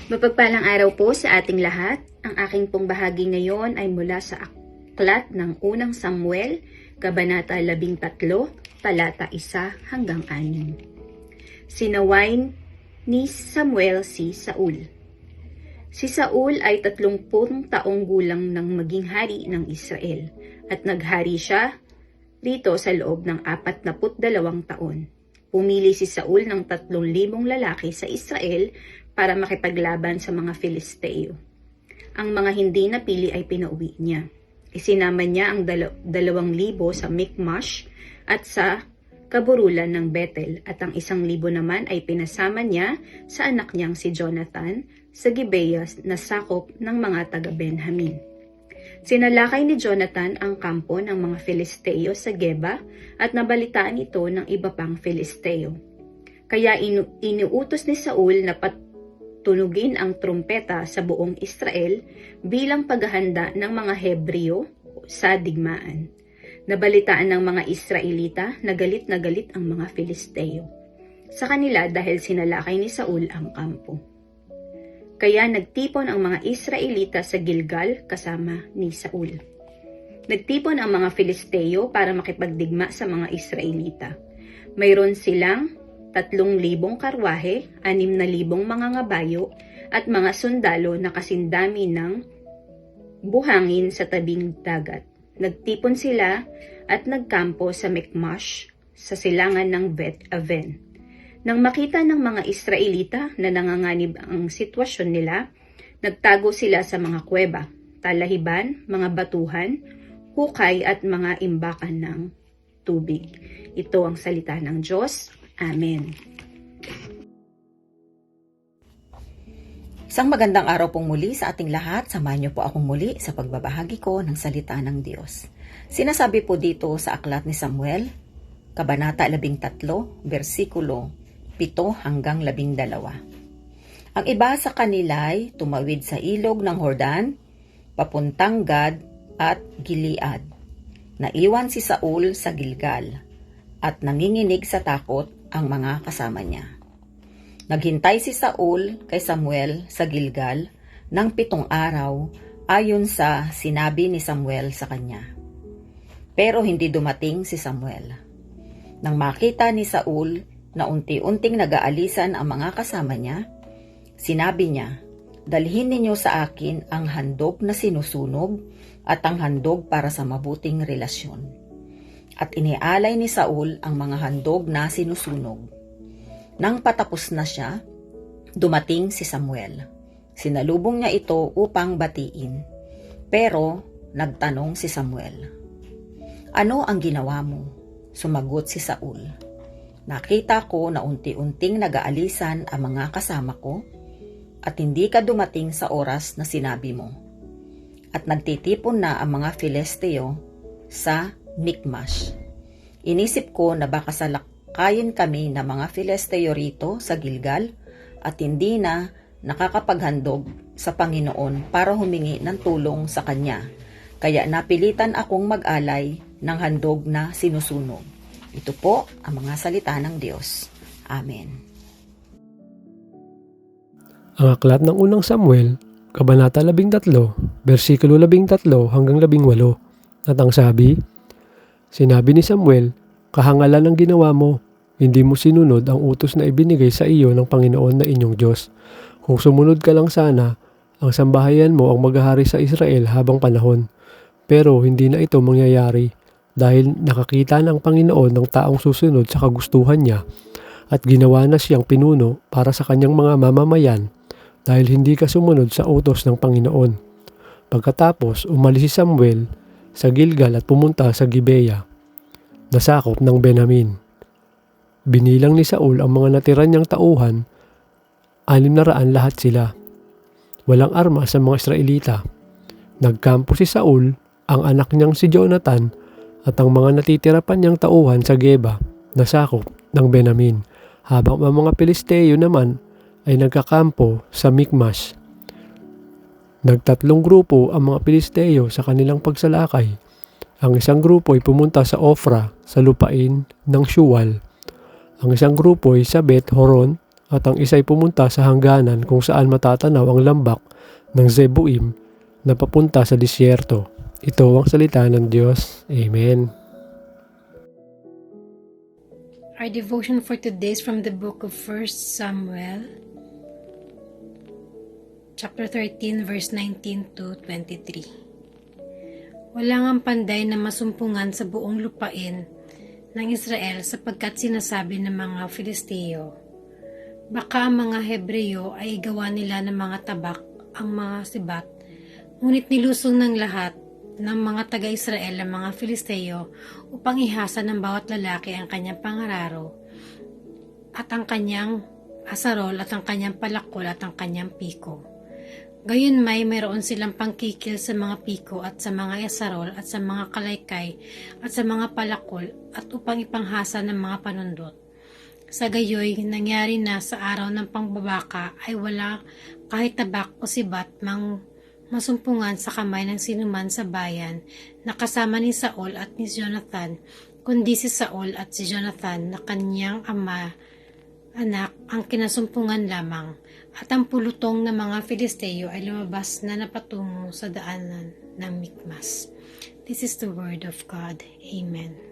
Mapagpalang araw po sa ating lahat. Ang aking pong bahagi ngayon ay mula sa aklat ng unang Samuel, Kabanata 13, talata 1 hanggang 6. Sinaway ni Samuel si Saul. Si Saul ay 30 taong gulang nang maging hari ng Israel at naghari siya rito sa loob ng 42 taon. Pumili si Saul ng 3,000 lalaki sa Israel para makipaglaban sa mga Filisteo. Ang mga hindi napili ay pinauwi niya. Isinama niya ang 2,000 sa Mikmash at sa kaburulan ng Bethel at ang 1,000 naman ay pinasama niya sa anak niyang si Jonathan sa Gibeah na sakop ng mga taga-Benjamin. Sinalakay ni Jonathan ang kampo ng mga Filisteo sa Geba at nabalitaan ito ng iba pang Filisteo. Kaya iniutos ni Saul na tunugin ang trumpeta sa buong Israel bilang paghahanda ng mga Hebreo sa digmaan. Nabalitaan ng mga Israelita na galit ang mga Filisteo sa kanila dahil sinalakay ni Saul ang kampo. Kaya nagtipon ang mga Israelita sa Gilgal kasama ni Saul. Nagtipon ang mga Filisteo para makipagdigma sa mga Israelita. Mayroon silang 3,000 karwahe, 6,000 mga ngabayo, at mga sundalo na kasindami ng buhangin sa tabing dagat. Nagtipon sila at nagkampo sa Mikmash sa silangan ng Bet Aven. Nang makita ng mga Israelita na nanganganib ang sitwasyon nila, nagtago sila sa mga kuweba, talahiban, mga batuhan, hukay at mga imbakan ng tubig. Ito ang salita ng Diyos. Amen. Isang magandang araw pong muli sa ating lahat. Samahan niyo po akong muli sa pagbabahagi ko ng salita ng Diyos. Sinasabi po dito sa aklat ni Samuel, Kabanata 13, versikulo 7 hanggang 12. Ang iba sa kanila ay tumawid sa ilog ng Jordan, papuntang Gad at Gilead. Naiwan si Saul sa Gilgal at nanginginig sa takot ang mga kasama niya. Naghintay si Saul kay Samuel sa Gilgal ng 7 araw ayon sa sinabi ni Samuel sa kanya. Pero hindi dumating si Samuel. Nang makita ni Saul na unti-unting nag-aalisan ang mga kasama niya, sinabi niya, "Dalhin ninyo sa akin ang handog na sinusunog at ang handog para sa mabuting relasyon." At inialay ni Saul ang mga handog na sinusunog. Nang patapos na siya, dumating si Samuel. Sinalubong niya ito upang batiin. Pero nagtanong si Samuel, "Ano ang ginawa mo?" Sumagot si Saul, "Nakita ko na unti-unting nag-aalisan ang mga kasama ko at hindi ka dumating sa oras na sinabi mo. At nagtitipon na ang mga Filisteo sa Mikmash. Inisip ko na baka salakayin kami ng mga Filisteo rito sa Gilgal at hindi na nakakapaghandog sa Panginoon para humingi ng tulong sa Kanya. Kaya napilitan akong mag-alay ng handog na sinusunog." Ito po ang mga salita ng Diyos. Amen. Ang aklat ng unang Samuel, Kabanata 13, versikulo 13 hanggang 18. At ang sabi, sinabi ni Samuel, "Kahangalan ang ginawa mo, hindi mo sinunod ang utos na ibinigay sa iyo ng Panginoon na inyong Diyos. Kung sumunod ka lang sana, ang sambahayan mo ang maghahari sa Israel habang panahon. Pero hindi na ito mangyayari dahil nakakita ng Panginoon ng taong susunod sa kagustuhan niya at ginawa na siyang pinuno para sa kanyang mga mamamayan dahil hindi ka sumunod sa utos ng Panginoon." Pagkatapos, umalis si Samuel sa Gilgal at pumunta sa Gibeah, na sakop ng Benjamin. Binilang ni Saul ang mga natira niyang tauhan, 600 lahat sila. Walang armas sa mga Israelita. Nagkampo si Saul, ang anak niyang si Jonathan, at ang mga natitira pa niyang tauhan sa Geba, na sakop ng Benjamin, habang ang mga Filisteo naman ay nagkakampo sa Mikmash. Nagtatlong grupo ang mga Filisteo sa kanilang pagsalakay. Ang isang grupo ay pumunta sa Ofra sa lupain ng Shual. Ang isang grupo ay sa Bet Horon at ang isa'y pumunta sa hangganan kung saan matatanaw ang lambak ng Zeboim na papunta sa disyerto. Ito ang salita ng Diyos. Amen. Our devotion for today is from the book of 1 Samuel, chapter 13, verse 19 to 23. Wala ngang panday na masumpungan sa buong lupain ng Israel sapagkat sinasabi ng mga Filisteo, baka ang mga Hebreyo ay gawa nila ng mga tabak ang mga sibat, ngunit nilusong ng lahat ng mga taga-Israel ang mga Filisteo upang ihasa ng bawat lalaki ang kanyang pangararo at ang kanyang asarol at ang kanyang palakol at ang kanyang piko. Gayon mayroon silang pangkikil sa mga piko at sa mga asarol at sa mga kalaykay at sa mga palakol at upang ipanghasa ng mga panundot. Sa gayoy, nangyari na sa araw ng pangbabaka ay wala kahit tabak o sibat mang masumpungan sa kamay ng sinuman sa bayan na kasama ni Saul at ni Jonathan, kundi si Saul at si Jonathan na kanyang anak ang kinasumpungan lamang, at ang pulutong ng mga Filisteo ay lumabas na napatungo sa daanan ng Mikmas. This is the word of God. Amen.